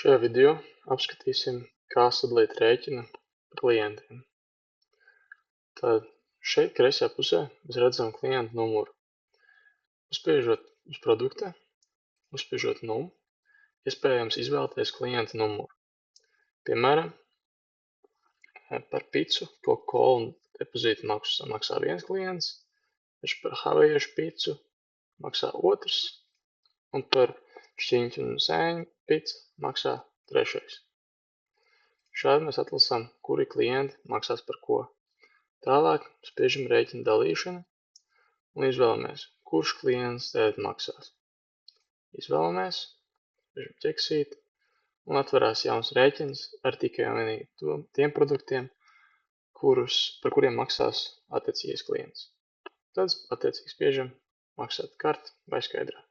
Šajā video apskatīsim, kā sadalīt rēķinu klientiem. Tad šeit kreisajā pusē mēs redzam klientu numuru. Uzspiežot uz produkta, uzspiežot numu, iespējams izvēlēties klienta numuru. Piemēram, par picu, Coca-Cola un depozītu maksu maksā viens klients, taču par haviešu picu maksā otrs, un par šķiņķu un sēņu picu maksā trešais. Šādi mēs atlasām, kuri klienti maksās par ko. Tālāk spiežam rēķina dalīšanu un izvēlamies, kurš klients tagad maksās. Izvēlamies, spiežam ķeksīt un atverās jauns rēķins ar tikai un vienīgi tiem produktiem, par kuriem maksās attiecīgais klients. Tad attiecīgi spiežam maksāt karti vai skaidrā.